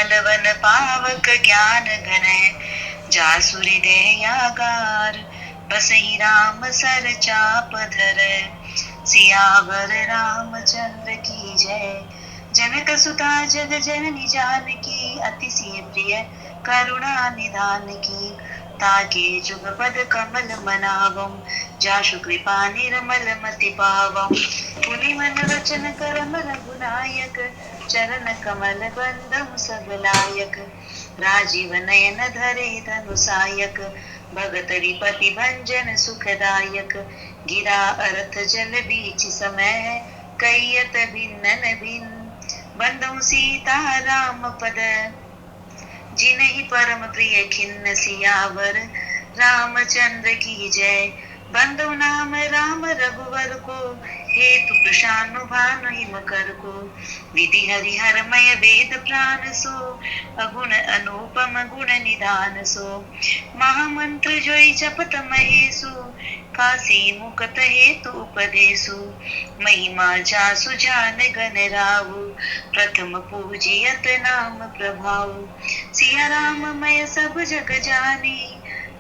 निर्मल one पावक ज्ञान घन जासुरी दयागार बसहि Ram sir चाप धर सियावर रामचंद्र की जय। जनक सुता जग जननी जानकी अति सी प्रिय करुणा निधान की ताके जुगपद कमल मनावम जाशु कृपा निर्मल मति पावम पुनि मन वचन करम रघुनायक चरण कमल बंदम सब लायक राजीव नयन धरे धनुषायक भगत रिपति भंजन सुखदायक गिरा अरथ जल बीच समय कैयत भिन्न भिन्न बंधु सीता राम पद जिनहि परम प्रिय खिन्न सियावर रामचंद्र की जय। बंधु नाम राम रघुवर को हेतु प्रशानु भानु हिम कर को विधि हरिहरमय वेद प्राण सो अगुण अनुपम गुण निधान सो महामंत्र जोई जपत महेशु काशी मुकत हेतु उपदेशु महिमा जासु जान गण राहु प्रथम पूजियत नाम प्रभाऊ सिया राम मय सब जग जानी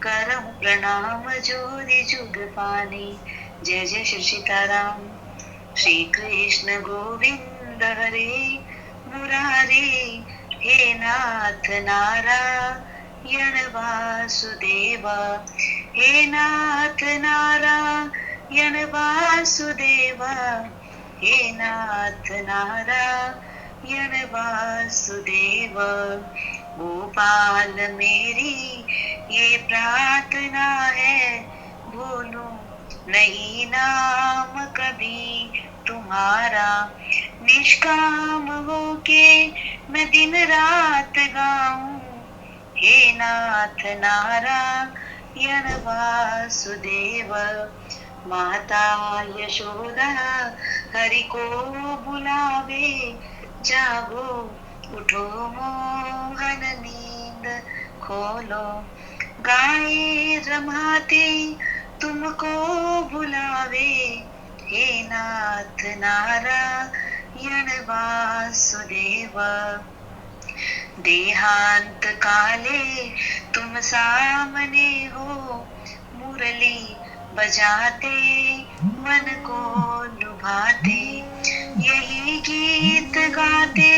करहु प्रणाम जोरि जुग पानी। जय जय श्री सीताराम। श्री कृष्ण गोविंद हरे मुरारे हे नाथ नारायण वासुदेवा हे नाथ नारायण वासुदेवा हे नाथ नारायण वासुदेवा। गोपाल मेरी ये प्रार्थना है भूलूं नहीं नाम कभी तुम्हारा निष्काम होके मैं दिन रात गाऊं हे नाथ नारायण वासुदेव। माता यशोदा हरि को बुलावे जागो उठो मोहन नींद खोलो गाये रमाते तुमको बुलावे हे नाथ नारायण वासुदेव। देहांत काले तुम सामने हो मुरली बजाते मन को लुभाते यही गीत गाते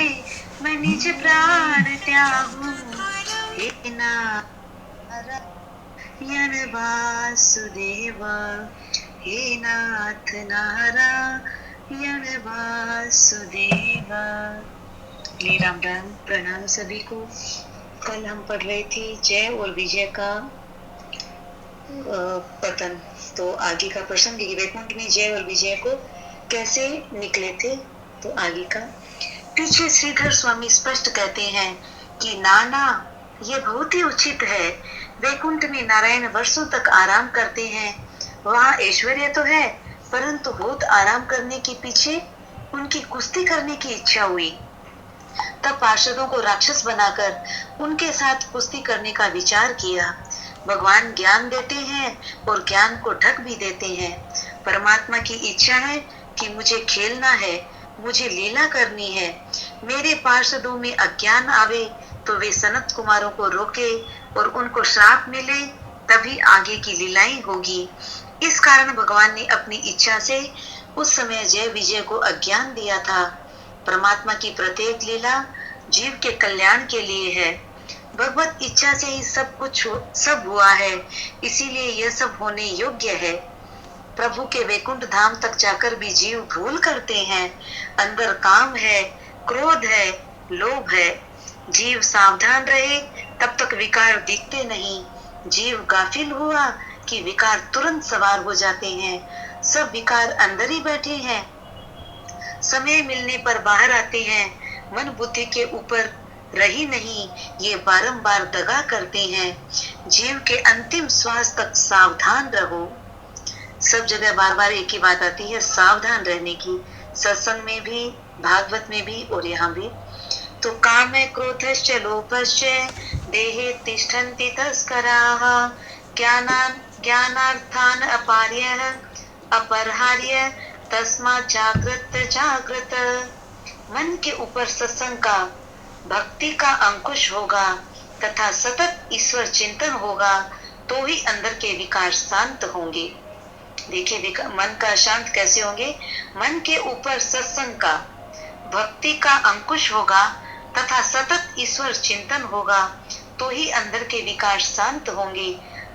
मैं निज प्राण त्यागूं हे नारायण वासुदेव हे नाथ नारायण वासुदेव। राम राम। प्रणाम सभी को। कल हम पढ़ रहे थे जय और विजय का पतन। तो आगे का प्रसंग वैकुंठ में जय और विजय को कैसे निकले थे। तो आगे का पीछे श्रीधर स्वामी स्पष्ट कहते हैं कि नाना ये बहुत ही उचित है। वैकुंठ में नारायण वर्षों तक आराम करते हैं। वहाँ ऐश्वर्य तो है परंतु बहुत आराम करने के पीछे उनकी कुश्ती करने की इच्छा हुई। तब पार्षदों को राक्षस बनाकर उनके साथ कुश्ती करने का विचार किया। भगवान ज्ञान देते हैं और ज्ञान को ढक भी देते हैं। परमात्मा की इच्छा है कि मुझे खेलना है, मुझे लीला करनी है। मेरे पार्षदों में अज्ञान आवे तो वे सनत कुमारों को रोके और उनको श्राप मिले तभी आगे की लीलाएं होगी। इस कारण भगवान ने अपनी इच्छा से उस समय जय विजय को अज्ञान दिया था। परमात्मा की प्रत्येक लीला जीव के कल्याण के लिए है। भगवत इच्छा से ही सब हुआ है, इसीलिए यह सब होने योग्य है। प्रभु के वैकुंठ धाम तक जाकर भी जीव भूल करते हैं। अंदर काम है, क्रोध है, लोभ है। जीव सावधान रहे तब तक विकार दिखते नहीं। जीव गाफिल हुआ कि विकार तुरंत सवार हो जाते हैं। सब विकार अंदर ही बैठे हैं, समय मिलने पर बाहर आते हैं। मन बुद्धि के ऊपर रही नहीं, ये बारंबार दगा करते हैं। जीव के अंतिम श्वास तक सावधान रहो। सब जगह बार बार एक ही बात आती है, सावधान रहने की। सत्संग में भी, भागवत में भी और यहाँ भी। तो काम है क्रोधश्च लोभश्च देहे तिष्ठन्ति तस्कराः ज्ञानार्थान अपार्यः अपरहार्य तस्मात् जागृत जागृत। मन के ऊपर सत्संग का भक्ति का अंकुश होगा तथा सतत ईश्वर चिंतन होगा तो ही अंदर के विकार शांत होंगे। देखिए मन का शांत कैसे होंगे? मन के ऊपर सत्संग का, भक्ति का अंकुश होगा तथा सतत ईश्वर चिंतन होगा तो ही अंदर के विकार शांत होंगे।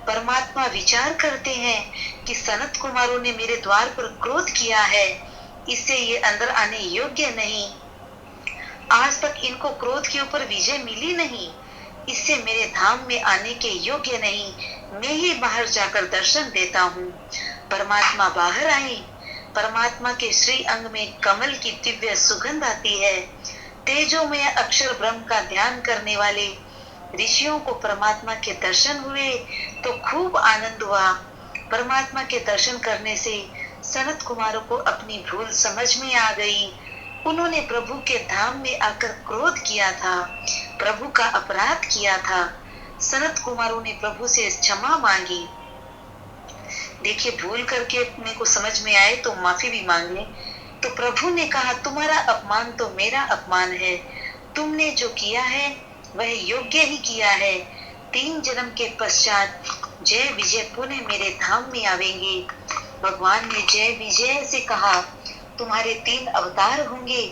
परमात्मा विचार करते हैं कि सनत कुमारों ने मेरे द्वार पर क्रोध किया है, इससे ये अंदर आने योग्य नहीं, आज तक इनको क्रोध के ऊपर विजय मिली नहीं, इससे मेरे धाम में आने के योग्य नहीं, मैं ही बाहर जाकर दर्शन देता हूँ। परमात्मा बाहर आए, परमात्मा के श्री अंग में कमल की दिव्य सुगंध आती है। तेजोमय अक्षर ब्रह्म का ध्यान करने वाले ऋषियों को परमात्मा के दर्शन हुए तो खूब आनंद हुआ। परमात्मा के दर्शन करने से सनत कुमारों को अपनी भूल समझ में आ गई। उन्होंने प्रभु के धाम में आकर क्रोध किया था, प्रभु का अपराध किया था। सनत कुमारों ने प्रभु से क्षमा मांगी। देखिए, भूल करके अपने को समझ में आए तो माफी भी मांग ले। तो प्रभु ने कहा, तुम्हारा अपमान तो मेरा अपमान है, तुमने जो किया है वह योग्य ही किया है। 3 जन्म के पश्चात जय विजय पुनः मेरे धाम में आवेंगे। भगवान ने जय विजय से कहा, तुम्हारे 3 अवतार होंगे,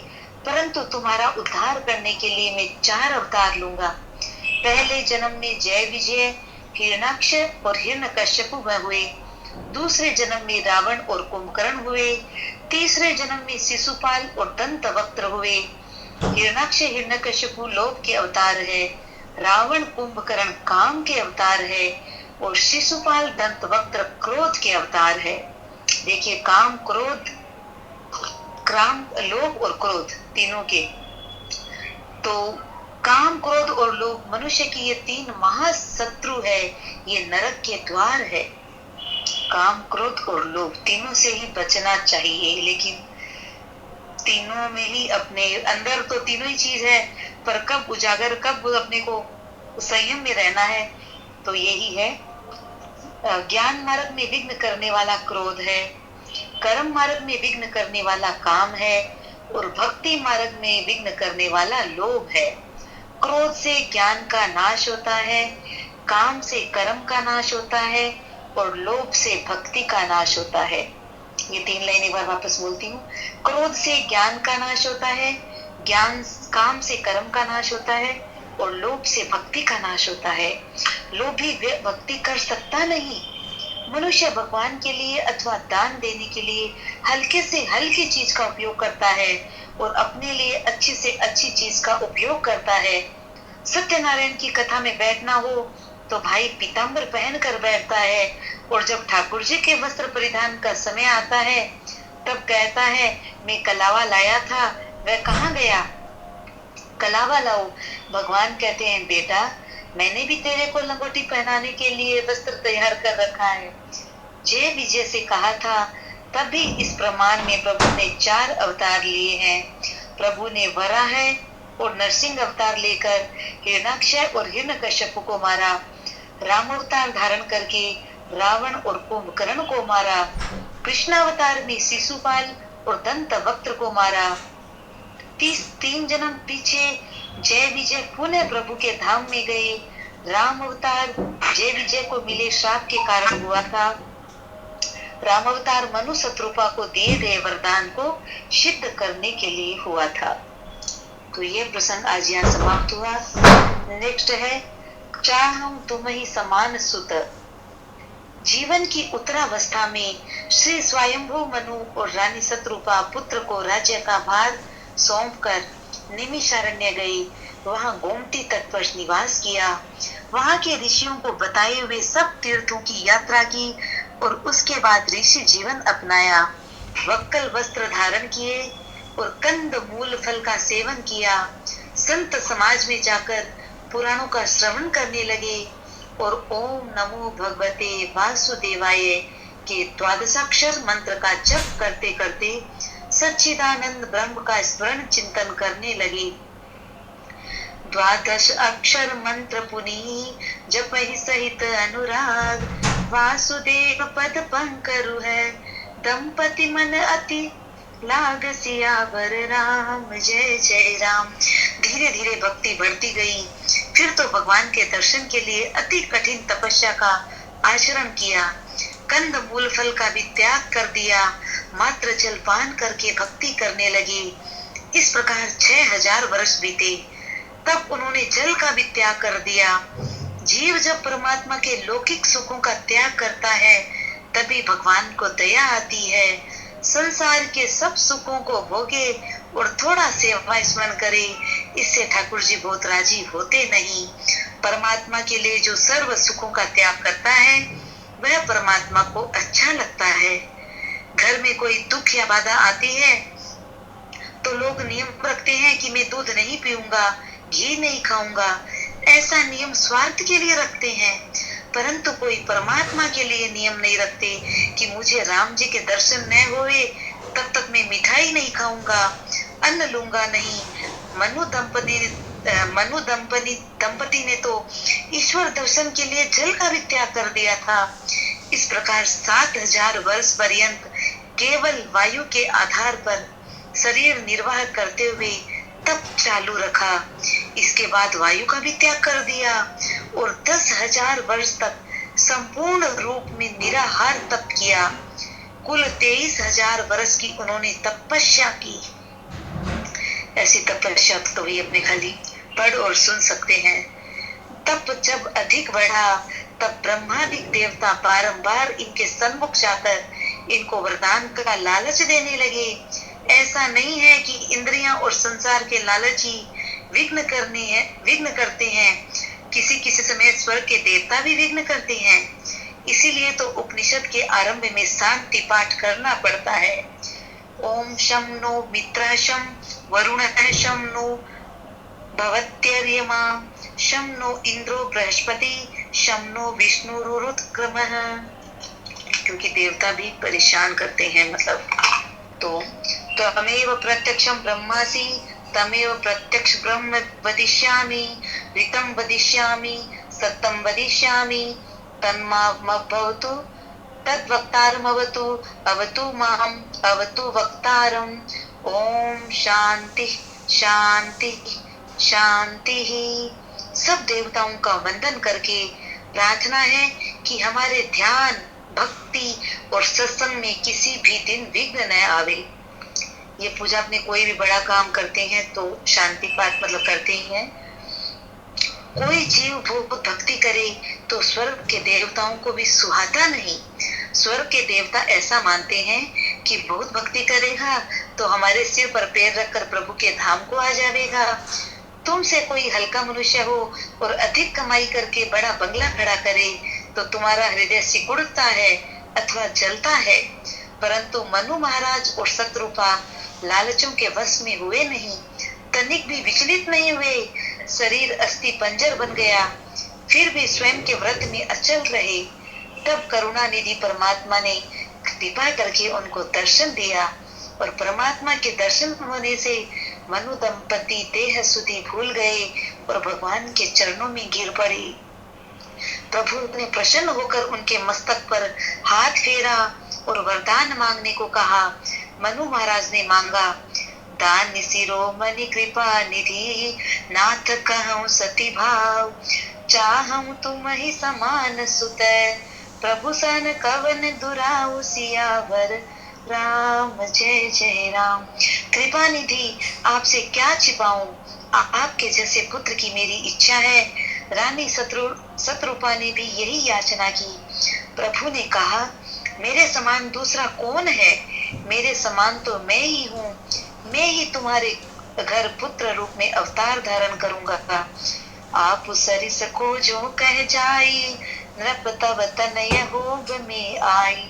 परंतु तुम्हारा उद्धार करने के लिए मैं 4 अवतार लूंगा। पहले जन्म में जय विजय हिरणाक्ष और हिरण्यकश्यप हुए, दूसरे जन्म में रावण और कुंभकर्ण हुए, तीसरे जन्म में शिशुपाल और दंतवक्त्र हुए। हिरणाक्ष हिरण्यकश्यप लोभ के अवतार है, रावण कुंभकर्ण काम के अवतार है और शिशुपाल दंतवक्त्र क्रोध के अवतार है। देखिए, काम क्रोध, लोभ और क्रोध तीनों के, तो काम क्रोध और लोभ मनुष्य की ये 3 महाशत्रु है, ये नरक के द्वार है। काम क्रोध और लोभ तीनों से ही बचना चाहिए, लेकिन तीनों में ही अपने अंदर तो तीनों ही चीज है, पर कब उजागर, कब अपने को संयम में रहना है, तो यही है। ज्ञान मार्ग में विघ्न करने वाला क्रोध है, कर्म मार्ग में विघ्न करने वाला काम है और भक्ति मार्ग में विघ्न करने वाला लोभ है। क्रोध से ज्ञान का नाश होता है, काम से कर्म का नाश होता है और लोभ से भक्ति का नाश होता है। ये 3 लाइन एक बार वापस बोलती हूँ। क्रोध से ज्ञान का नाश होता है, काम से कर्म का नाश होता है और लोभ से भक्ति का नाश होता है। लोभी भक्ति कर सकता नहीं। मनुष्य भगवान के लिए अथवा दान देने के लिए हल्के से हल्की चीज का उपयोग करता है और अपने लिए अच्छी से अच्छी चीज का उपयोग करता है। सत्यनारायण की कथा में बैठना हो तो भाई पीताम्बर पहन कर बैठता है, और जब ठाकुर जी के वस्त्र परिधान का समय आता है तब कहता है, मैं कलावा लाया था, वह कहाँ गया? कलावा लाओ। भगवान कहते हैं, बेटा मैंने भी तेरे को लंगोटी पहनाने के लिए वस्त्र तैयार कर रखा है। जय विजय से कहा था, तभी इस प्रमाण में प्रभु ने 4 अवतार लिए हैं। प्रभु ने वराह और नरसिंह अवतार लेकर हिरणाक्ष और हिरण्यकश्यप को मारा, राम अवतार धारण करके रावण और कुंभकर्ण को मारा, कृष्णावतार में शिशुपाल और दंतवक्त्र को मारा। 3 जन्म पीछे जय विजय पुनः प्रभु के धाम में गए। राम अवतार जय विजय को मिले श्राप के कारण हुआ था। राम अवतार मनु शत्रुपा को दिए गए वरदान को सिद्ध करने के लिए हुआ था। तो ये प्रसंग आज यहाँ समाप्त हुआ। नेक्स्ट है, चाहम तुम ही समान सुत। जीवन की उत्तरावस्था में श्री स्वयंभू मनु और रानी शत्रुपा पुत्र को राज्य का भार सौंपकर निमिषारण्य गई। वहां गोमती तट पर निवास किया। वहां के ऋषियों को बताए हुए सब तीर्थों की यात्रा की और उसके बाद ऋषि जीवन अपनाया। वक्कल वस्त्र धारण किए और कंद मूल फल का सेवन किया। संत समाज में जाकर पुराणों का श्रवण करने लगे और ओम नमो भगवते वासुदेवाय के 12 मंत्र का जप करते करते सच्चिदानंद ब्रह्म का स्मरण चिंतन करने लगे। 12 मंत्र पुनी जप ही सहित अनुराग, वासुदेव पद पंकरु है, दंपति मन अति लाग सियावर राम। जय जय राम। धीरे धीरे भक्ति बढ़ती गई। फिर तो भगवान के दर्शन के लिए अति कठिन तपस्या का आचरण किया, कंद मूल फल का भी त्याग कर दिया, मात्र जलपान करके भक्ति करने लगे। इस प्रकार 6000 वर्ष बीते। तब उन्होंने जल का भी त्याग कर दिया। जीव जब परमात्मा के लौकिक सुखों का त्याग करता है तभी भगवान को दया आती है। संसार के सब सुखों को भोगे और थोड़ा सेवा स्मरण करे, इससे ठाकुर जी बहुत राजी होते नहीं। परमात्मा के लिए जो सर्व सुखों का त्याग करता है वह परमात्मा को अच्छा लगता है। घर में कोई दुख या बाधा आती है तो लोग नियम रखते हैं कि मैं दूध नहीं पीऊंगा, घी नहीं खाऊंगा। ऐसा नियम स्वार्थ के लिए रखते हैं, परंतु कोई परमात्मा के लिए नियम नहीं रखते कि मुझे राम जी के दर्शन न होए तब तक मैं मिठाई नहीं खाऊंगा, अन्न लूंगा नहीं। मनु दंपति ने तो ईश्वर दर्शन के लिए जल का भी त्याग कर दिया था। इस प्रकार 7000 वर्ष पर्यंत केवल वायु के आधार पर शरीर निर्वाह करते हुए तप चालू रखा। इसके बाद वायु का भी त्याग कर दिया और 10,000 वर्ष तक संपूर्ण रूप में निराहार तप किया। कुल 23,000 वर्ष की उन्होंने तपस्या की। ऐसी तपस्या तो भी अपने खाली पढ़ और सुन सकते हैं। तप जब अधिक बढ़ा तब ब्रह्मादिक देवता बारंबार इनके सन्मुख जाकर इनको वरदान का लालच देने लगे। ऐसा नहीं है कि इंद्रियां और संसार के लालची विघ्न करते हैं, किसी किसी समय स्वर्ग के देवता भी विघ्न करते हैं। इसीलिए तो उपनिषद के आरंभ में शांति पाठ करना पड़ता है। ओम शं नो मित्रः शं वरुणः शं नो भवत्यर्यमा शं नो इंद्रो बृहस्पति शं नो विष्णुरुरुक्रमः। क्योंकि देवता भी परेशान करते हैं, मतलब तो तमेव प्रत्यक्षं ब्रह्मासि तमेव प्रत्यक्ष ब्रह्म वदिष्यामि, ऋतं वदिष्यामि, सत्यं वदिष्यामि, तन्मामभवतु तद्वक्तारमवतु, अवतु माम् अवतु वक्तारम्। ओम शांति शांति शांति। सब देवताओं का वंदन करके प्रार्थना है कि हमारे ध्यान, भक्ति और सत्संग में किसी भी दिन विघ्न न आवे। ये पूजा अपने कोई भी बड़ा काम करते हैं तो शांति पाठ मतलब करते ही हैं। कोई जीव बहुत भक्ति करे तो स्वर्ग के देवताओं को भी सुहाता नहीं। स्वर्ग के देवता ऐसा मानते हैं कि बहुत भक्ति करेगा तो हमारे सिर पर पैर रखकर प्रभु के धाम को आ जाएगा। तुमसे कोई हल्का मनुष्य हो और अधिक कमाई करके बड़ा बंगला खड़ा करे तो तुम्हारा हृदय सिकुड़ता है अथवा जलता है। परंतु मनु महाराज और शत्रुपा लालचों के वश में हुए नहीं, तनिक भी विचलित नहीं हुए। शरीर अस्थि पंजर बन गया, फिर भी स्वयं के व्रत में अचल रहे। तब करुणा निधि परमात्मा ने कृपा करके उनको दर्शन दिया और परमात्मा के दर्शन होने से मनु दंपति देह सुधि भूल गए और भगवान के चरणों में गिर पड़े। प्रभु ने प्रसन्न होकर उनके मस्तक पर हाथ फेरा और वरदान मांगने को कहा। मनु महाराज ने मांगा, दान शिरोमणि कृपा निधि, नाथ कहूं सती भाव, चाहूं तुम ही समान सुत, प्रभु सन कवन दुराऊ सियावर राम। जय जय राम। कृपा निधि, आपसे क्या छिपाऊं, आपके जैसे पुत्र की मेरी इच्छा है। रानी शत्रुपा ने भी यही याचना की। प्रभु ने कहा, मेरे समान दूसरा कौन है? मेरे समान तो मैं ही हूँ। मैं ही तुम्हारे घर पुत्र रूप में अवतार धारण करूंगा। आप सरिस को जो कह जाई, नृप तब तनय होब में आई।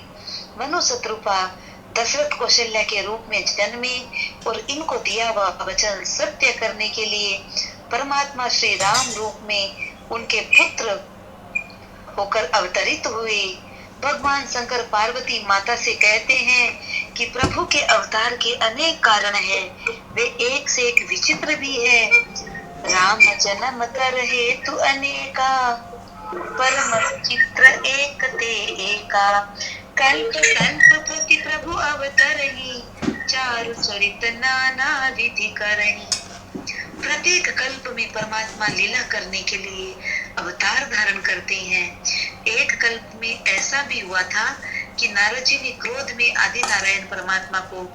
मनु शत्रुपा दशरथ कौशल्या के रूप में जन्मे और इनको दिया हुआ वचन सत्य करने के लिए परमात्मा श्री राम रूप में उनके पुत्र होकर अवतरित हुए। भगवान शंकर पार्वती माता से कहते हैं कि प्रभु के अवतार के अनेक कारण हैं, वे एक से एक विचित्र भी है। राम जन्म कर हेतु अनेका, परम चित्र एक ते एका, कल्प कल्प प्रति प्रभु अवतरही, चारु चरित नाना विधि करही। प्रत्येक कल्प में परमात्मा लीला करने के लिए अवतार धारण करते हैं। एक कल्प में ऐसा भी हुआ था कि नारद जी ने क्रोध में आदि नारायण परमात्मा को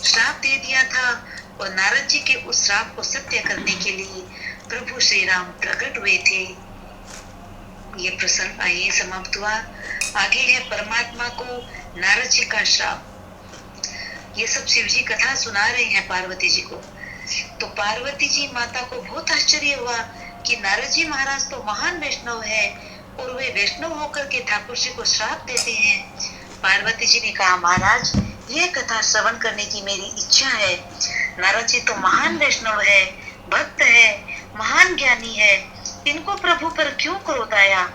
श्राप दे दिया था और नारद जी के उस श्राप को सत्य करने के लिए प्रभु श्री राम प्रकट हुए थे। ये प्रसंग आइए समाप्त हुआ। आगे है परमात्मा को नारद जी का श्राप। ये सब शिव जी कथा सुना रहे हैं पार्वती जी को। तो पार्वती जी माता को बहुत आश्चर्य हुआ कि नारद जी महाराज तो महान वैष्णव है और वे वैष्णव होकर के ठाकुर जी को श्राप देते हैं। पार्वती जी ने कहा, महाराज ये कथा श्रवण करने की मेरी इच्छा है। नारद जी तो महान वैष्णव है, भक्त है, महान ज्ञानी है, इनको प्रभु पर क्यों क्रोध आया?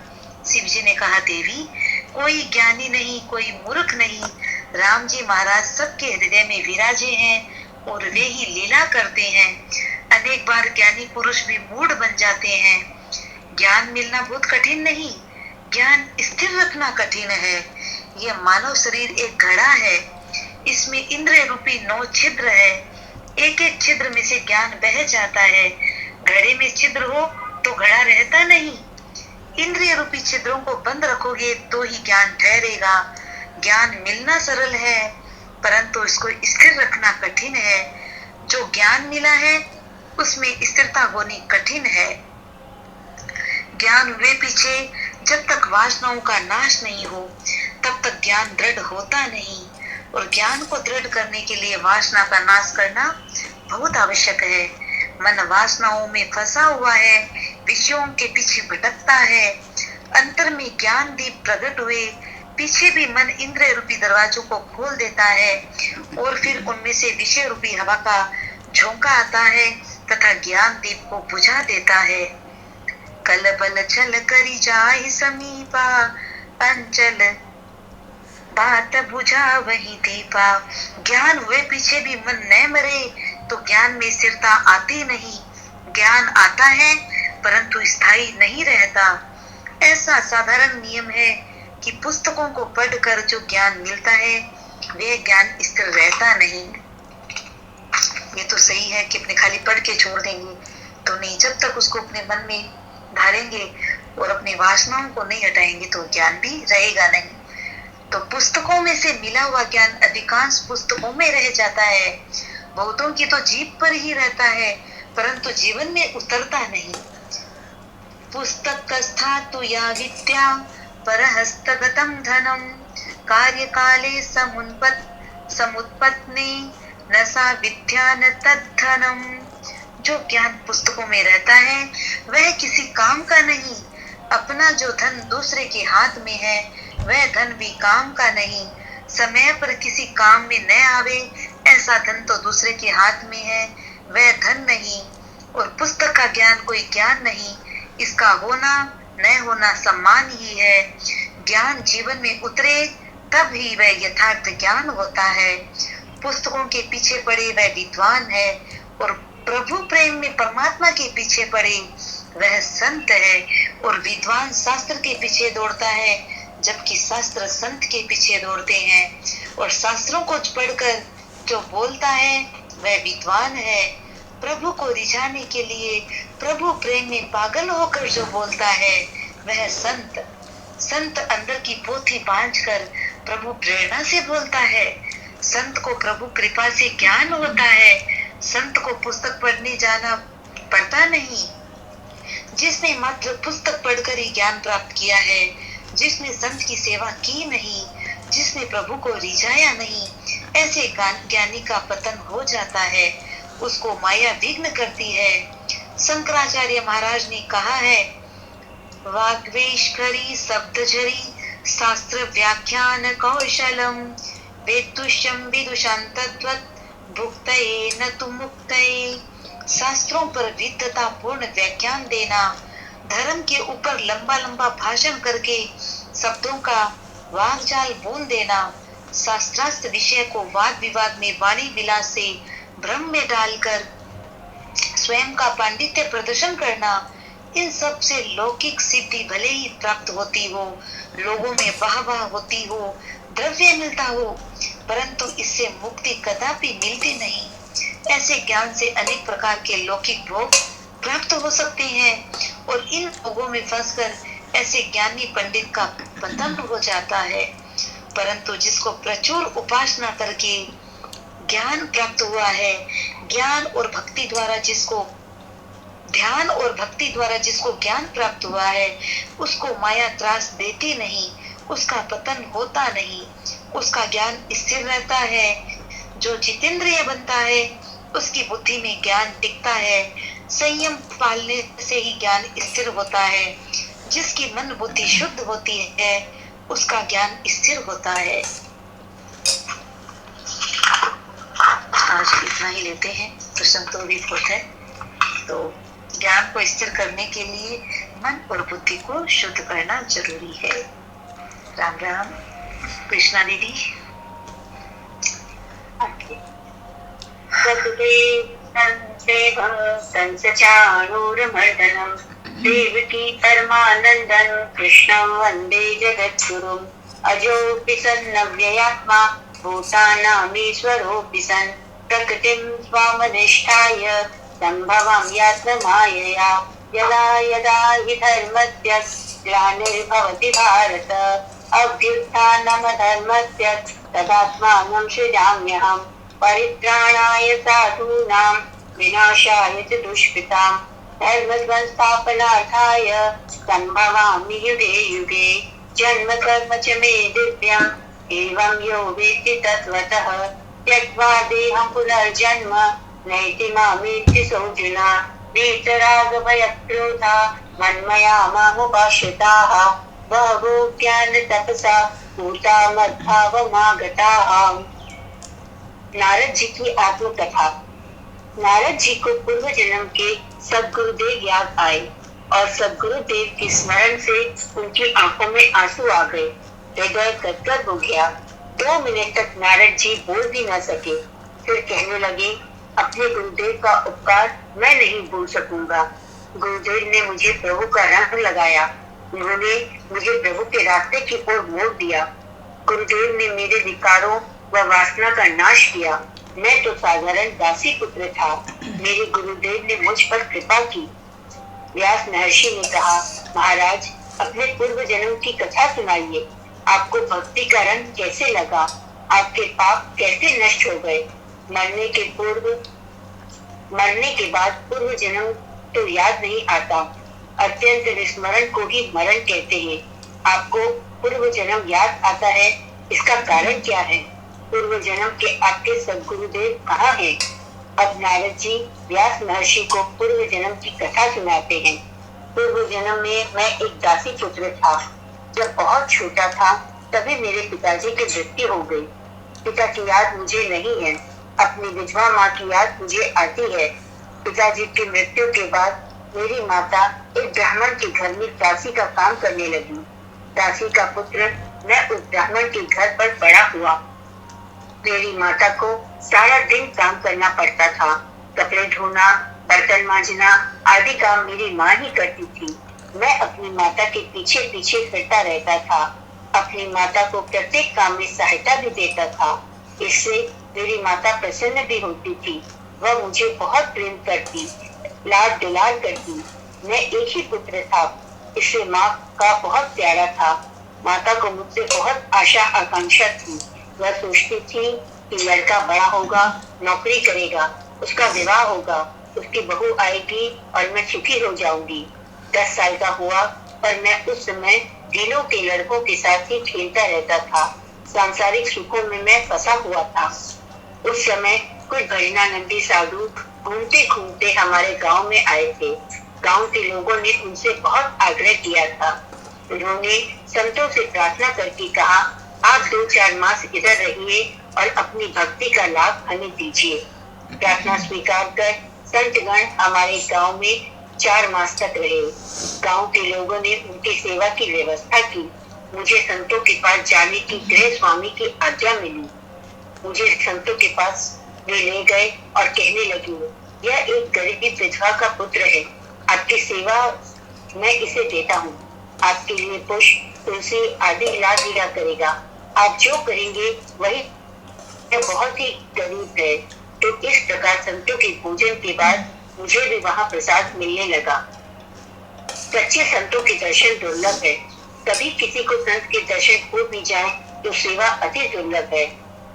शिव जी ने कहा, देवी कोई ज्ञानी नहीं, कोई मूर्ख नहीं, राम जी महाराज सबके हृदय में विराजे हैं और वे ही लीला करते हैं। अनेक बार ज्ञानी पुरुष भी मूढ़ बन जाते हैं। ज्ञान मिलना बहुत कठिन नहीं, ज्ञान स्थिर रखना कठिन है। यह मानव शरीर एक घड़ा है, इसमें इंद्रिय रूपी 9 छिद्र है। एक एक छिद्र में से ज्ञान बह जाता है। घड़े में छिद्र हो तो घड़ा रहता नहीं। इंद्रिय रूपी छिद्रों को बंद रखोगे तो ही ज्ञान ठहरेगा। ज्ञान मिलना सरल है परंतु इसको स्थिर रखना कठिन है। जो ज्ञान मिला है उसमें स्थिरता होनी कठिन है। ज्ञान हुए पीछे जब तक वासनाओं का नाश नहीं हो तब तक ज्ञान दृढ़ होता नहीं, और ज्ञान को दृढ़ करने के लिए वासना का नाश करना बहुत आवश्यक है। मन वासनाओं में फंसा हुआ है, विषयों के पीछे भटकता है। अंतर में ज्ञान दीप प्रकट हुए पीछे भी मन इंद्रिय रूपी दरवाजों को खोल देता है और फिर उनमें से विषय रूपी हवा का झोंका आता है तथा ज्ञान दीप को बुझा देता है। कल बल चल करी जाहि समीपा, अंचल बात बुझा वही दीपा। ज्ञान हुए पीछे भी मन न मरे तो ज्ञान में स्थिरता आती नहीं। ज्ञान आता है परंतु स्थायी नहीं रहता। ऐसा साधारण नियम है कि पुस्तकों को पढ़कर जो ज्ञान मिलता है वह ज्ञान स्थिर रहता नहीं। ये तो सही है कि अपने खाली पढ़ के छोड़ देंगे तो नहीं, जब तक उसको अपने मन में धारेंगे और अपनी वासनाओं को नहीं हटाएंगे तो ज्ञान भी रहेगा नहीं। तो पुस्तकों में से मिला हुआ ज्ञान अधिकांश पुस्तकों में रह जाता है। बहुतों की तो जीभ पर ही रहता है परंतु जीवन में उतरता नहीं। पुस्तक कस्था तु या विद्या परहस्तगतं धनम, कार्यकाले समुत्पत्ने न सा विद्या न तद्धनम। जो ज्ञान पुस्तकों में रहता है वह किसी काम का नहीं। अपना जो धन दूसरे के हाथ में है वह धन भी काम का नहीं। समय पर किसी काम में न आवे ऐसा धन तो दूसरे के हाथ में है, वह धन नहीं। और पुस्तक का ज्ञान कोई ज्ञान नहीं, इसका होना न होना सम्मान ही है। ज्ञान जीवन में उतरे तब ही वह यथार्थ ज्ञान होता है। पुस्तकों के पीछे पड़े वह विद्वान है और प्रभु प्रेम में परमात्मा के पीछे पड़े वह संत है। और विद्वान शास्त्र के पीछे दौड़ता है जबकि शास्त्र संत के पीछे दौड़ते हैं। और शास्त्रों को पढ़कर जो बोलता है वह विद्वान है। प्रभु को रिझाने के लिए प्रभु प्रेम में पागल होकर जो बोलता है वह संत। संत अंदर की पोथी बांझकर प्रभु प्रेरणा से बोलता है। संत को प्रभु कृपा से ज्ञान होता है। संत को पुस्तक पढ़ने जाना पड़ता नहीं। जिसने मात्र पुस्तक पढ़कर ही ज्ञान प्राप्त किया है, जिसने संत की सेवा की नहीं, जिसने प्रभु को रिझाया नहीं, ऐसे ज्ञानी का पतन हो जाता है। उसको माया विघ्न करती है। शंकराचार्य महाराज ने कहा है, वाग्वेश करी शब्द झरी शास्त्र व्याख्यान कौशलम, वेदुष्यम विदुषांतत्वत् भुक्तये न तु मुक्तये। शास्त्रों पर विद्वता पूर्ण व्याख्यान देना, धर्म के ऊपर लंबा लंबा भाषण करके शब्दों का वाकजाल बोल देना, शास्त्रार्थ विषय को वाद विवाद में वाणी विलास से भ्रम में डालकर स्वयं का पांडित्य प्रदर्शन करना, इन सब से लौकिक सिद्धि भले ही प्राप्त होती हो, लोगों में वाहवाह होती हो, द्रव्य मिलता हो, परंतु इससे मुक्ति कदापि मिलती नहीं। ऐसे ज्ञान से अनेक प्रकार के लौकिक भोग प्राप्त हो सकते हैं और इन भोगों में फंसकर ऐसे ज्ञानी पंडित का पतन हो जाता है। परंतु जिसको प्रचुर उपासना करके ज्ञान प्राप्त हुआ है, ज्ञान और भक्ति द्वारा जिसको ध्यान और भक्ति द्वारा जिसको ज्ञान प्राप्त हुआ है, उसको माया त्रास देती नहीं, उसका पतन होता नहीं, उसका ज्ञान स्थिर रहता है। जो जितेंद्रिय बनता है उसकी बुद्धि में ज्ञान टिकता है। संयम पालने से ही ज्ञान स्थिर होता है। जिसकी मन बुद्धि शुद्ध होती है उसका ज्ञान स्थिर होता है। आज इतना ही लेते हैं, प्रश्न तो भी बहुत है। तो ज्ञान को स्थिर करने के लिए मन और बुद्धि को शुद्ध करना जरूरी है। राम राम। कृष्णा दीदी। चाणूरमर्दनम् देवकी परमानन्दं कृष्णं वन्दे जगद्गुरुम् अजोऽपि सन्नव्ययात्मा भूतानामीश्वरोऽपि सन् प्रकृतिं स्वामनिष्ठाय सम्भवं यात्ममायया यदा यदा हि धर्मस्य ग्लानिर्भवति भारत अभ्युत्थानमधर्मस्य तदात्मानं सृजाम्यहम् परित्राणाय साधूनां विनाशाय च दुष्कृतां धर्मसंस्थापनार्थाय सम्भवामि युगे युगे जन्म कर्म च मे दिव्यम् एवं यो वेत्ति तत्त्वतः त्यक्त्वा देहं पुनर्जन्म नैति मामेति सोऽर्जुन वीतरागभयक्रोधा मन्मया मामुपाश्रिताः बहवो ज्ञानतपसा पूता मद्भावमागताः। नारद जी की आत्मकथा। नारद जी को पूर्व जन्म के सदगुरुदेव याद आए और सदगुरुदेव के स्मरण से उनकी आंखों में आंसू आ गए। हृदय गदगद हो गया। 2 मिनट तक नारद जी बोल भी न सके। फिर कहने लगे, अपने गुरुदेव का उपकार मैं नहीं भूल सकूंगा। गुरुदेव ने मुझे प्रभु का रंग लगाया। उन्होंने मुझे प्रभु के रास्ते की ओर मोड़ दिया। गुरुदेव ने मेरे विकारों व वासना का नाश किया। मैं तो साधारण दासी पुत्र था। मेरे गुरुदेव ने मुझ पर कृपा की। व्यास महर्षि ने कहा, महाराज अपने पूर्व जन्म की कथा सुनाइए। आपको भक्ति का रंग कैसे लगा? आपके पाप कैसे नष्ट हो गए? मरने के बाद पूर्व जन्म तो याद नहीं आता। अत्यंत विस्मरण को ही मरण कहते हैं। आपको पूर्व जन्म याद आता है, इसका कारण क्या है? पूर्व जन्म के आपके सदगुरुदेव कहाँ हैं? अब नारद जी व्यास महर्षि को पूर्व जन्म की कथा सुनाते हैं। पूर्व जन्म में मैं एक दासी पुत्र था। जब बहुत छोटा था तभी मेरे पिताजी की मृत्यु हो गई। पिता की याद मुझे नहीं है। अपनी विधवा माँ की याद मुझे आती है। पिताजी की मृत्यु के बाद मेरी माता एक ब्राह्मण के घर में दासी का काम करने लगी। दासी का पुत्र मैं उस ब्राह्मण के घर पर बड़ा हुआ। मेरी माता को सारा दिन काम करना पड़ता था। कपड़े धोना, बर्तन मांजना आदि काम मेरी माँ ही करती थी। मैं अपनी माता के पीछे पीछे फिरता रहता था। अपनी माता को प्रत्येक काम में सहायता भी देता था। इससे मेरी माता प्रसन्न भी होती थी। वह मुझे बहुत प्रेम करती, लाड दुलार करती। मैं एक ही पुत्र था, इससे माँ का बहुत प्यारा था। माता को मुझसे बहुत आशा आकांक्षा थी। वह सोचती थी कि लड़का बड़ा होगा, नौकरी करेगा, उसका विवाह होगा, उसकी बहू आएगी और मैं सुखी हो जाऊंगी। 10 साल का हुआ पर मैं उस समय दिनों के लड़कों के साथ ही खेलता रहता था। सांसारिक सुखों में मैं फंसा हुआ था। उस समय कुछ भजनानंदी साधु घूमते घूमते हमारे गांव में आए थे। गांव के लोगों ने उनसे बहुत आग्रह किया था। उन्होंने संतों से प्रार्थना करके कहा, आप 2-4 मास इधर रहिए और अपनी भक्ति का लाभ हमें दीजिए। प्रार्थना स्वीकार कर संतगण हमारे गांव में 4 मास तक रहे। गांव के लोगों ने उनकी सेवा की व्यवस्था की। मुझे संतों के पास जाने की गृह स्वामी की आज्ञा मिली। मुझे संतों के पास वे ले गए और कहने लगे, यह एक गरीब विधवा का पुत्र है। आपकी सेवा मैं इसे देता हूँ। आपके लिए पुष्प, तुलसी आदि ला दिया करेगा। आप जो करेंगे वही। यह बहुत ही गरीब है। तो इस प्रकार संतों के भोजन के बाद मुझे भी वहाँ प्रसाद मिलने लगा। सच्चे संतों के दर्शन दुर्लभ है। कभी किसी को संत के दर्शन हो भी जाए तो सेवा अति दुर्लभ है।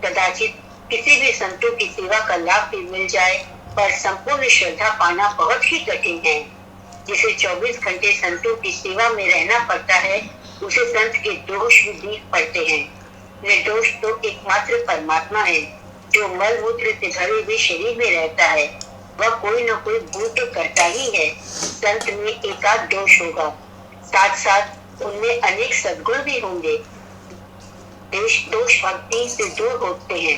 कदाचित किसी भी संतों की सेवा का लाभ भी मिल जाए, पर संपूर्ण श्रद्धा पाना बहुत ही कठिन है। जिसे 24 घंटे संतों की सेवा में रहना पड़ता है, उसे संत के दोष भी दिख पड़ते हैं। निर्दोष तो एकमात्र परमात्मा है, जो मल मूत्र से भरे हुए शरीर में रहता है। वह कोई न कोई भूल तो करता ही है। संत में एकाध दोष होगा, साथ साथ उनमें अनेक सद्गुण भी होंगे। दोष भक्ति से दूर होते हैं।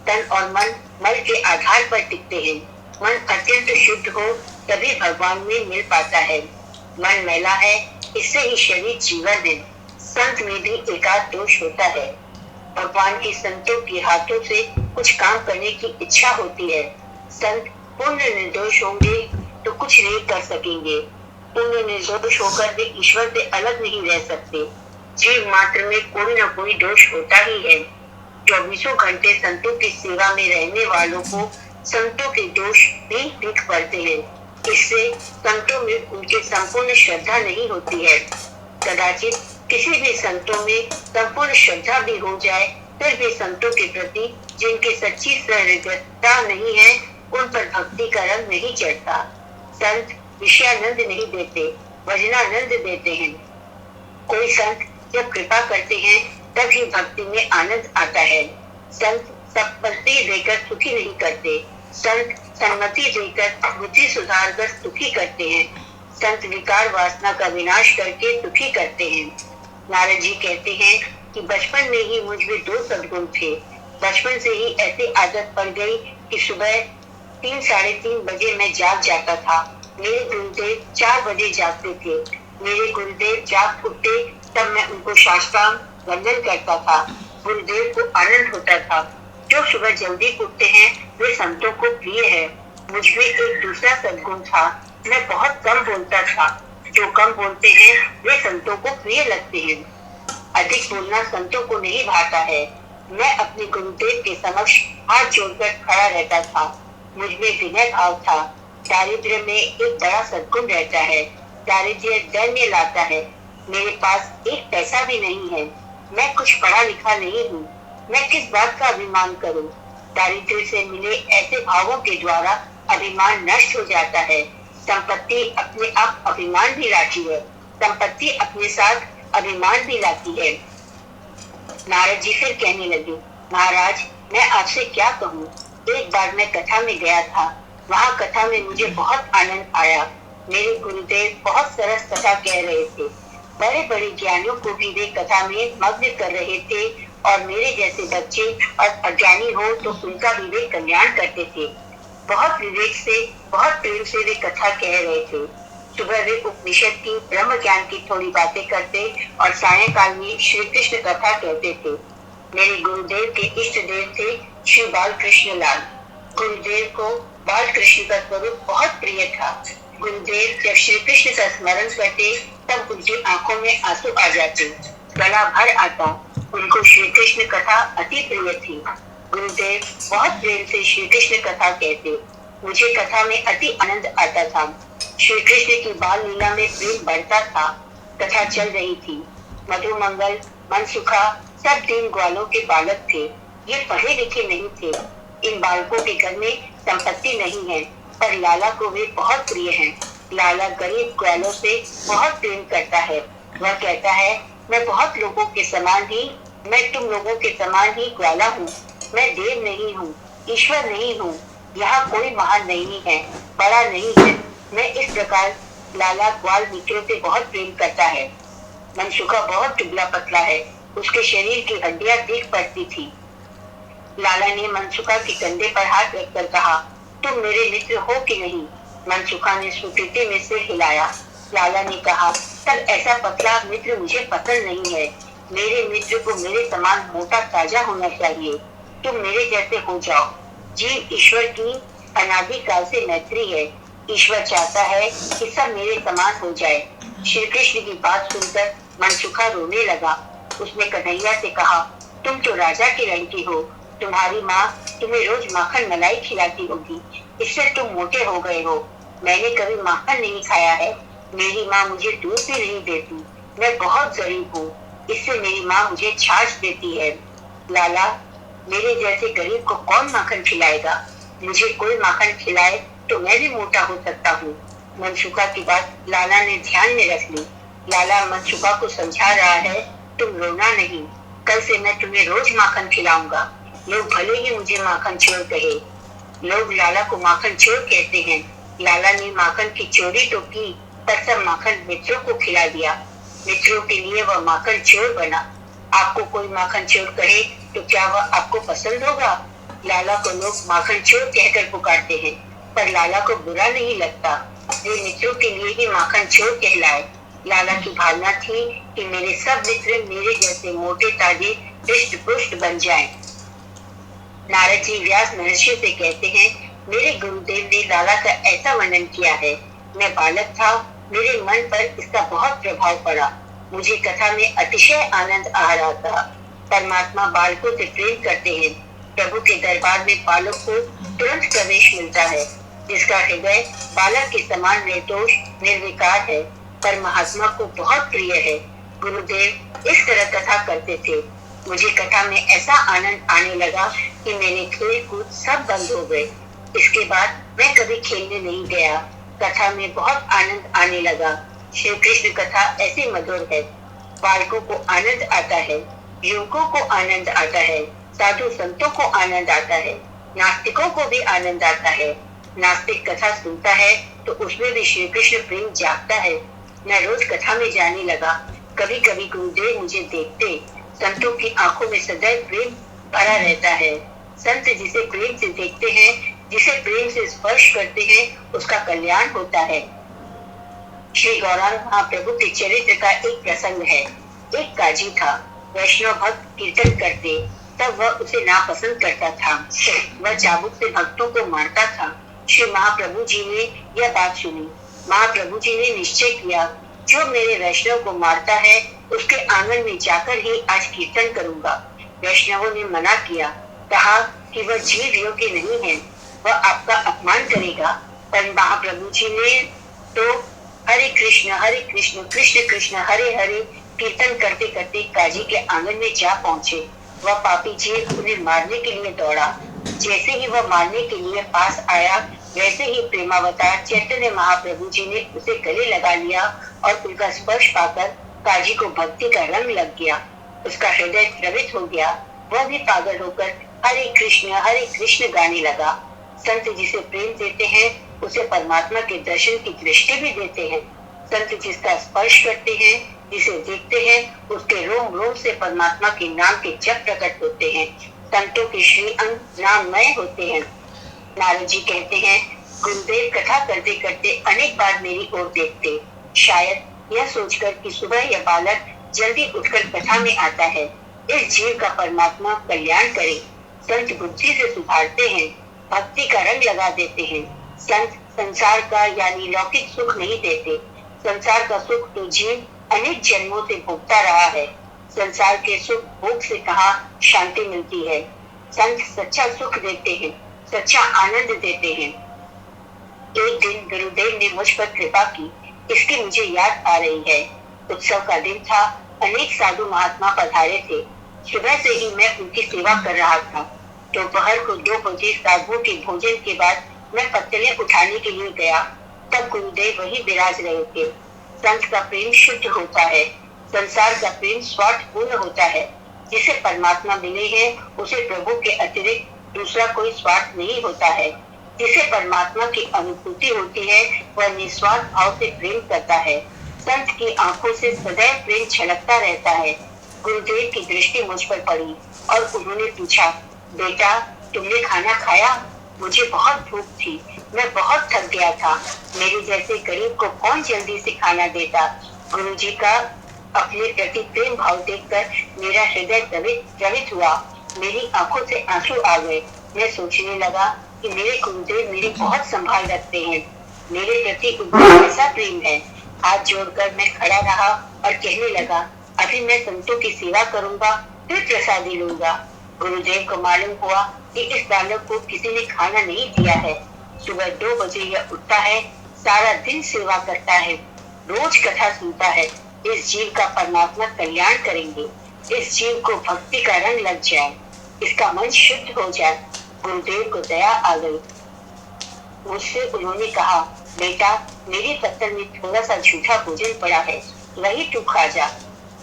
तन और मन मल के आधार पर टिकते हैं। मन अत्यंत शुद्ध हो तभी भगवान में मिल पाता है। मन मैला है, इससे ही शरीर जीवन है। संत में भी एकाध दोष होता है। भगवान के संतों के हाथों से कुछ काम करने की इच्छा होती है। संत पूर्ण निर्दोष होंगे तो कुछ नहीं कर सकेंगे। पूर्ण निर्दोष होकर वे ईश्वर से अलग नहीं रह सकते। जीव मात्र में कोई न कोई दोष होता ही है। 24 घंटे संतों की सेवा में रहने वालों को संतों के दोष भी दिख पड़ते हैं। इससे संतों में उनकी संपूर्ण श्रद्धा नहीं होती है। कदाचित किसी भी संतों में संपूर्ण श्रद्धा भी हो जाए, फिर भी संतों के प्रति जिनकी सच्ची सहृदयता नहीं है, उन पर भक्ति का रंग नहीं चढ़ता। संत विषयानंद नहीं देते, भजनानंद देते हैं। कोई संत जब कृपा करते हैं तभी भक्ति में आनंद आता है। संत संपत्ति देकर सुखी नहीं करते। संत सम्मति देकर बुद्धि सुधार कर सुखी करते हैं। संत विकार वासना का विनाश करके सुखी करते हैं। नारद जी कहते हैं कि बचपन में ही मुझ में 2 सद्गुण थे। बचपन से ही ऐसी आदत पड़ गई कि सुबह 3 साढ़े 3 बजे मैं जाग जाता था। मेरे गुरुदेव 4 बजे जागते थे। मेरे गुरुदेव जाग उठते तब मैं उनको साष्टांग वंदन करता था। गुरुदेव को आनंद होता था। जो सुबह जल्दी उठते हैं वे संतों को प्रिय है। मुझ में एक दूसरा सद्गुण था, मैं बहुत कम बोलता था। जो कम बोलते हैं वे संतों को प्रिय लगते हैं। अधिक बोलना संतों को नहीं भाता है। मैं अपने गुरुदेव के समक्ष हाथ जोड़कर खड़ा रहता था। मुझ में विनय भाव था। दारिद्र्य में एक बड़ा सद्गुण रहता है। दारिद्र्य दैन्य लाता है। मेरे पास एक पैसा भी नहीं है। मैं कुछ पढ़ा लिखा नहीं हूँ। मैं किस बात का अभिमान करूँ? दारिद्र्य से मिले ऐसे भावों के द्वारा अभिमान नष्ट हो जाता है। संपत्ति अपने आप अभिमान भी लाती है। संपत्ति अपने साथ अभिमान भी लाती है। नारद जी फिर कहने लगे, महाराज मैं आपसे क्या कहूँ। एक बार मैं कथा में गया था। वहाँ कथा में मुझे बहुत आनंद आया। मेरे गुरुदेव बहुत सरस कथा कह रहे थे। बड़े बड़े ज्ञानियों को भी वे कथा में मग्न कर रहे थे और मेरे जैसे बच्चे और अज्ञानी हो तो उनका भी वे कल्याण करते थे। बहुत विवेक से, बहुत प्रेम से वे कथा कह रहे थे। सुबह वे उपनिषद की, ब्रह्म ज्ञान की थोड़ी बातें करते और सायंकाल में श्री कृष्ण कथा कहते थे। मेरे गुरुदेव के इष्ट देव थे श्री बाल कृष्ण लाल। गुरुदेव को बाल कृष्ण का स्वरूप बहुत प्रिय था। गुरुदेव जब श्री कृष्ण का स्मरण करते तब उनकी आंखों में आंसू आ जाते, गला भर आता। उनको श्री कृष्ण कथा अति प्रिय थी। गुरुदेव बहुत प्रेम से श्री कृष्ण कथा कहते। मुझे कथा में अति आनंद आता था। श्री कृष्ण की बाल लीला में प्रेम बढ़ता था। कथा चल रही थी। मधुमंगल, मनसुखा सब 3 ग्वालों के बालक थे। ये पढ़े लिखे नहीं थे। इन बालकों के घर में संपत्ति नहीं है, पर लाला को वे बहुत प्रिय हैं। लाला गरीब ग्वालों से बहुत प्रेम करता है। वह कहता है, मैं बहुत लोगों के समान ही, मैं तुम लोगों के समान ही ग्वाला हूँ। मैं देव नहीं हूँ, ईश्वर नहीं हूँ। यहाँ कोई महान नहीं है, बड़ा नहीं है। मैं इस प्रकार लाला ग्वाल मित्रों से बहुत प्रेम करता है। मनसुखा बहुत दुबला पतला है। उसके शरीर की हड्डियां दिख पड़ती थी। लाला ने मनसुखा के कंधे पर हाथ रखकर कहा, तुम मेरे मित्र हो कि नहीं? मनसुखा ने स्वीकृति में सिर हिलाया। लाला ने कहा, तब ऐसा पतला मित्र मुझे पसंद नहीं है। मेरे मित्र को मेरे समान मोटा ताजा होना चाहिए। तुम मेरे जैसे हो जाओ। जीव ईश्वर की अनादि काल से मैत्री है। ईश्वर चाहता है कि सब मेरे समान हो जाए। श्री कृष्ण की बात सुनकर मनसुखा रोने लगा। उसने कन्हैया से कहा, तुम तो राजा की लड़की हो। तुम्हारी माँ तुम्हें रोज माखन मलाई खिलाती होगी, इससे तुम मोटे हो गए हो। मैंने कभी माखन नहीं खाया है, मेरी माँ मुझे दूध भी नहीं देती, मैं बहुत गरीब हूँ, इससे मेरी माँ मुझे छाछ देती है। लाला, मेरे जैसे गरीब को कौन माखन खिलाएगा? मुझे कोई माखन खिलाए तो मैं भी मोटा हो सकता हूँ। मनसुखा की बात लाला ने ध्यान में रख ली। लाला मनसुखा को समझा रहा है, तुम रोना नहीं, कल से मैं तुम्हें रोज माखन खिलाऊंगा। लोग भले ही मुझे माखन चोर कहे। लोग लाला को माखन चोर कहते हैं। लाला ने माखन की चोरी तो की, पर सब माखन मित्रों को खिला दिया। मित्रों के लिए वह माखन चोर बना। आपको कोई माखन चोर कहे तो क्या वह आपको पसंद होगा? लाला को लोग माखन चोर कहकर पुकारते हैं, पर लाला को बुरा नहीं लगता। वे मित्रों के लिए ही माखन चोर कहलाए। लाला की भावना थी कि मेरे सब मित्र मेरे जैसे मोटे ताजे हृष्ट पुष्ट बन जाएं। नारद जी व्यास महर्षि से कहते हैं, मेरे गुरुदेव ने लाला का ऐसा वर्णन किया है। मैं बालक था, मेरे मन पर इसका बहुत प्रभाव पड़ा। मुझे कथा में अतिशय आनंद आ रहा था। परमात्मा बालकों से प्रेम करते हैं। प्रभु के दरबार में बालक को तुरंत प्रवेश मिलता है। जिसका हृदय बालक के समान निर्दोष निर्विकार है, परमात्मा को बहुत प्रिय है। गुरुदेव इस तरह कथा करते थे। मुझे कथा में ऐसा आनंद आने लगा कि मेरे खेल कूद सब बंद हो गए। इसके बाद मैं कभी खेलने नहीं गया। कथा में बहुत आनंद आने लगा। श्री कृष्ण कथा ऐसी मधुर है, बालकों को आनंद आता है, युवकों को आनंद आता है, साधु संतों को आनंद आता है, नास्तिकों को भी आनंद आता है। नास्तिक कथा सुनता है तो उसमें भी श्री कृष्ण प्रेम जागता है। मैं रोज कथा में जाने लगा। कभी कभी गुरुदेव मुझे देखते, संतों की आंखों में सदैव प्रेम भरा रहता है। संत जिसे प्रेम से देखते हैं, जिसे प्रेम से स्पर्श करते हैं, उसका कल्याण होता है। श्री गौरांग महाप्रभु के चरित्र का एक प्रसंग है। एक काजी था, वैष्णव भक्त कीर्तन करते, तब वह उसे नापसंद करता था। वह चाबुक से भक्तों को मारता था। श्री महाप्रभु जी ने यह बात सुनी। महाप्रभु जी ने निश्चय किया, जो मेरे वैष्णव को मारता है उसके आंगन में जाकर ही आज कीर्तन करूंगा। वैष्णवों ने मना किया, कहा कि वह जीव योग्य नहीं है, वह आपका अपमान करेगा। पर महाप्रभु जी ने तो हरे कृष्ण कृष्ण कृष्ण हरे हरे कीर्तन करते करते काजी के आंगन में जा पहुंचे। वह पापी जीव उन्हें मारने के लिए दौड़ा। जैसे ही वह मारने के लिए पास आया, वैसे ही प्रेमावतार चैतन्य महाप्रभु जी ने उसे गले लगा लिया और उनका स्पर्श पाकर काजी को भक्ति का रंग लग गया। उसका हृदय द्रवित हो गया। वह भी पागल होकर हरे कृष्ण गाने लगा। संत जिसे प्रेम देते हैं, उसे परमात्मा के दर्शन की दृष्टि भी देते हैं। संत जिसका स्पर्श करते हैं, जिसे देखते हैं, उसके रोम रोम से परमात्मा के नाम के जप प्रकट होते हैं। संतों के श्री अंग नाममय होते हैं। नारद जी कहते हैं, गुरुदेव कथा करते करते अनेक बार मेरी ओर देखते, शायद यह सोचकर कि सुबह यह बालक जल्दी उठकर कथा में आता है, इस जीव का परमात्मा कल्याण करे। संत बुद्धि से सुधारते हैं, भक्ति का रंग लगा देते हैं। संत संसार का यानी लौकिक सुख नहीं देते। संसार का सुख तो जीव अनेक जन्मों से भोगता रहा है। संसार के सुख भोग से कहाँ शांति मिलती है। संत सच्चा सुख देते हैं, सच्चा आनंद देते हैं। एक दिन गुरुदेव ने मुझ पर कृपा की, इसकी मुझे याद आ रही है। उत्सव का दिन था, अनेक साधु महात्मा पधारे थे। सुबह से ही मैं उनकी सेवा कर रहा था। दोपहर को 2 बजे साधुओं के भोजन के बाद मैं पत्तलें उठाने के लिए गया, तब गुरुदेव वही विराज रहे थे। संत का प्रेम शुद्ध होता है, संसार का प्रेम स्वार्थपूर्ण होता है। जिसे परमात्मा मिले हैं, उसे प्रभु के अतिरिक्त दूसरा कोई स्वार्थ नहीं होता है। जिसे परमात्मा की अनुभूति होती है, वह निस्वार्थ भाव से प्रेम करता है। संत की आंखों से सदैव प्रेम छलकता रहता है। गुरुदेव की दृष्टि मुझ पर पड़ी और उन्होंने पूछा, बेटा तुमने खाना खाया? मुझे बहुत भूख थी, मैं बहुत थक गया था। मेरे जैसे गरीब को कौन जल्दी से खाना देता। गुरुजी का अपने प्रति प्रेम भाव देखकर मेरा हृदय द्रवित हुआ। मेरी आंखों से आंसू आ गए। मैं सोचने लगा कि मेरे गुरुदेव मेरी बहुत संभाल रखते हैं। मेरे प्रति उनका ऐसा प्रेम है। हाथ जोड़कर मैं खड़ा रहा और कहने लगा, अभी मैं संतों की सेवा करूंगा, फिर प्रसादी लूंगा। गुरुदेव को मालूम हुआ कि इस बालक को किसी ने खाना नहीं दिया है। सुबह 2 बजे यह उठता है, सारा दिन सेवा करता है, रोज कथा सुनता है। इस जीव का परमात्मा कल्याण करेंगे। इस जीव को भक्ति का रंग लग जाए, इसका मन शुद्ध हो जाए। गुरुदेव को दया आ गई। मुझसे उन्होंने कहा, बेटा मेरे पत्तल में थोड़ा सा झूठा भोजन पड़ा है, वही तू खा जा।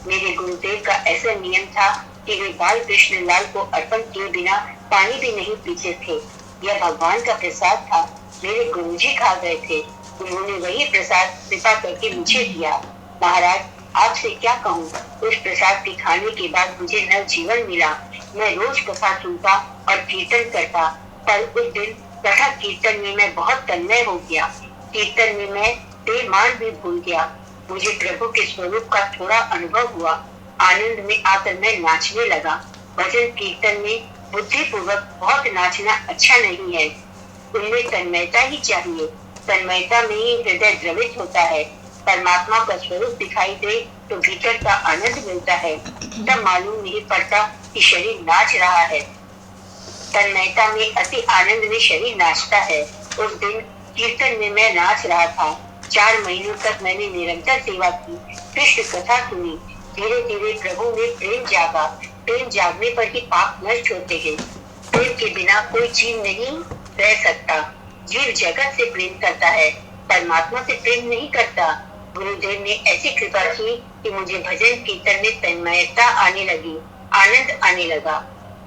मेरे गुरुदेव का ऐसा नियम था कि वे बाल कृष्ण लाल को अर्पण किए बिना पानी भी नहीं पीते थे। यह भगवान का प्रसाद था। मेरे गुरुजी खा गए थे, उन्होंने वही प्रसाद कृपा करके मुझे दिया। महाराज आपसे क्या कहूँ, उस प्रसाद के खाने के बाद मुझे नव जीवन मिला। मैं रोज कथा सुनता और कीर्तन करता, पर उस दिन कथा कीर्तन में मैं बहुत तन्मय हो गया। कीर्तन में मैं देह मान भी भूल गया। मुझे प्रभु के स्वरूप का थोड़ा अनुभव हुआ। आनंद में आकर मैं नाचने लगा। भजन कीर्तन में बुद्धि पूर्वक बहुत नाचना अच्छा नहीं है, उनमें तन्मयता ही चाहिए। तन्मयता में ही हृदय द्रवित होता है। परमात्मा का स्वरूप दिखाई दे तो भीतर का आनंद मिलता है। तब मालूम नहीं पड़ता कि शरीर नाच रहा है। तन्मयता में अति आनंद में शरीर नाचता है। उस दिन कीर्तन में मैं नाच रहा था। 4 महीनों तक मैंने निरंतर सेवा की, कृष्ण कथा सुनी। धीरे धीरे प्रभु में प्रेम जागा। प्रेम जागने पर ही पाप नष्ट होते हैं। प्रेम के बिना कोई जीव नहीं रह सकता। जीव जगत से प्रेम करता है, परमात्मा से प्रेम नहीं करता। गुरुदेव ने ऐसी कृपा की कि मुझे भजन कीर्तन में तन्मयता आने लगी, आनंद आने लगा।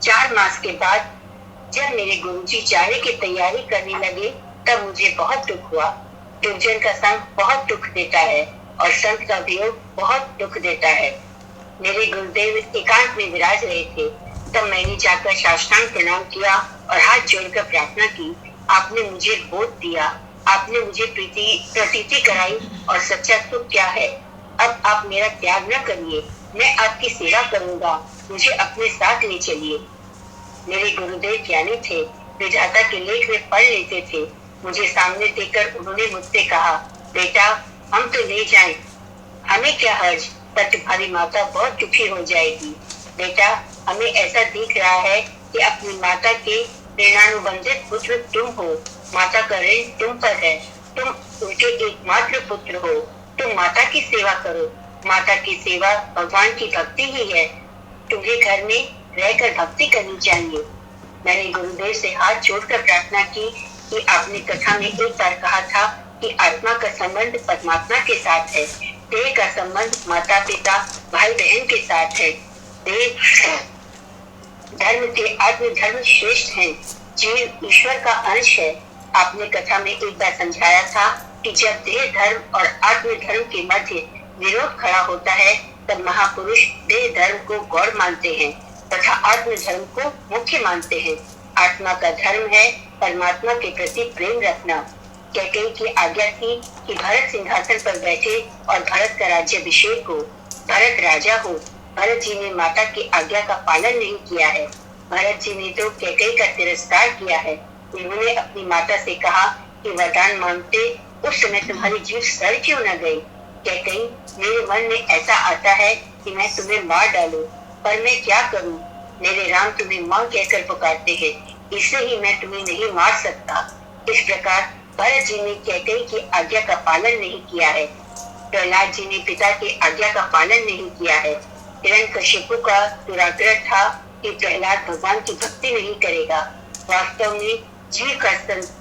4 मास के बाद जब मेरे गुरुजी जाने की तैयारी करने लगे, तब मुझे बहुत दुख हुआ। दुर्जन का संग बहुत दुख देता है और संत का वियोग बहुत दुख देता है। मेरे गुरुदेव एकांत में विराज रहे थे। तब मैंने जाकर साष्टांग प्रणाम किया और हाथ जोड़कर प्रार्थना की। आपने मुझे बोध दिया, आपने मुझे प्रतीति कराई और सच्चा सुख क्या है। अब आप मेरा त्याग न करिए, मैं आपकी सेवा करूंगा, मुझे अपने साथ ले चलिए। मेरे गुरुदेव ज्ञानी थे, विधाता के लेख में पढ़ लेते थे। मुझे सामने देखकर उन्होंने मुझसे कहा, बेटा हम तो ले जाएं, हमें क्या हर्ज, पर तुम्हारी माता बहुत दुखी हो जाएगी। बेटा हमें ऐसा दिख रहा है कि अपनी माता के ऋणानुबंधित पुत्र तुम हो। माता का ऋण तुम पर है, तुम उनके एकमात्र पुत्र हो। तुम माता की सेवा करो। माता की सेवा भगवान की भक्ति ही है। तुम्हें घर में रहकर भक्ति करनी चाहिए। मैंने गुरुदेव से हाथ जोड़कर प्रार्थना की कि आपने कथा में एक बार कहा था कि आत्मा का संबंध परमात्मा के साथ है, देह का संबंध माता पिता भाई बहन के साथ है। देह धर्म के आत्म धर्म श्रेष्ठ है, जीव ईश्वर का अंश है। आपने कथा में एक बार समझाया था कि जब देह धर्म और आत्म धर्म के मध्य विरोध खड़ा होता है, तब महापुरुष देह धर्म को गौर मानते हैं तथा आत्म धर्म को मुख्य मानते हैं। आत्मा का धर्म है परमात्मा के प्रति प्रेम रखना। कैकेयी की आज्ञा थी कि भरत सिंहासन पर बैठे और भरत का राज्याभिषेक हो, भरत राजा हो। भरत जी ने माता की आज्ञा का पालन नहीं किया है। भरत जी ने तो कैकेयी का तिरस्कार किया है। उन्होंने अपनी माता से कहा कि वरदान मांगते उस समय तुम्हारी जीभ सड़ क्यों न गई। कैकेयी, मेरे मन में ऐसा आता है कि मैं तुम्हें मार डालूं, पर मैं क्या करूं। मेरे राम तुम्हें मां कहकर पुकारते हैं, इससे ही मैं तुम्हें नहीं मार सकता। इस प्रकार भरत जी ने कैकेयी की आज्ञा का पालन नहीं किया है। प्रहलाद जी ने पिता की आज्ञा का पालन नहीं किया है। हिरण्यकशिपु का दुराग्रह था कि प्रहलाद भगवान की भक्ति नहीं करेगा। वास्तव में जीव का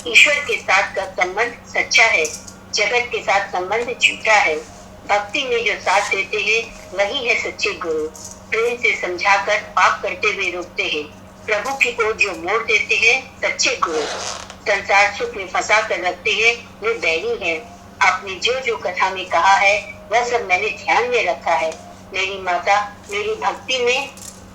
ईश्वर के साथ का संबंध सच्चा है, जगत के साथ संबंध झूठा है। भक्ति में जो साथ देते हैं वही है सच्चे गुरु। प्रेम से समझाकर पाप करते हुए रोकते हैं। प्रभु की ओर जो मोड़ देते हैं सच्चे गुरु। संसार सुख में फंसा कर रखते हैं वे बैरी हैं। आपने जो जो कथा में कहा है वह सब मैंने ध्यान में रखा है। मेरी माता मेरी भक्ति में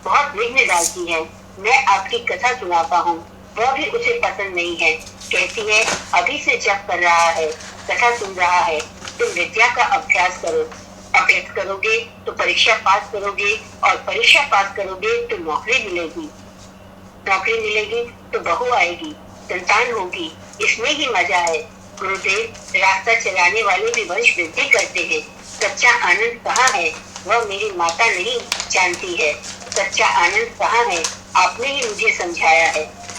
बहुत विघ्न डालती है। मैं आपकी कथा सुनाता हूँ, वह भी उसे पसंद नहीं है। कहती है अभी से जप कर रहा है, कथा सुन रहा है, तुम विद्या का अभ्यास करो। अभ्यास करोगे तो परीक्षा पास करोगे और परीक्षा पास करोगे तो नौकरी मिलेगी। नौकरी मिलेगी तो बहू आएगी, संतान होगी, इसमें ही मजा है। गुरुदेव रास्ता चलाने वाले भी वंश वृद्धि करते हैं। सच्चा आनंद कहाँ है वह मेरी माता नहीं जानती है। सच्चा आनंद कहाँ है आपने ही मुझे समझाया है।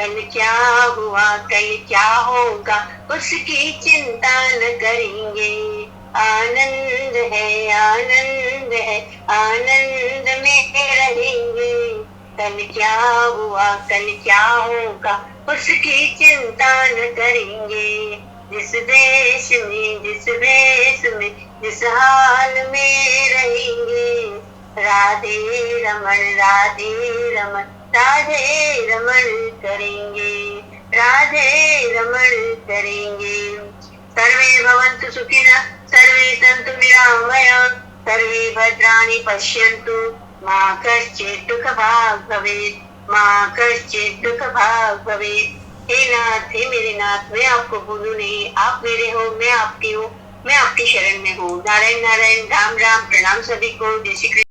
कल क्या हुआ कल क्या होगा उसकी चिंता न करेंगे। आनंद है आनंद है आनंद में रहेंगे। कल क्या हुआ कल क्या होगा उसकी चिंता न करेंगे। जिस देश में जिस देश में जिस हाल में रहेंगे। राधे रमन राधे रमन राधे रमन करेंगे। राधे रमन करेंगे। सर्वे भवन्तु सुखिनः सर्वे सन्तु निरामया सर्वे भद्राणि पश्यन्तु मा कश्चित् दुःखभाग् भवेत् मा कश्चित् दुःखभाग् भवेत्। हे नाथ हे मेरे नाथ, मैं आपको भूलू नहीं, आप मेरे हो मैं आपकी हूँ, मैं आपकी शरण में हूँ। नारायण नारायण राम राम, प्रणाम सभी को, जय श्री कृष्ण।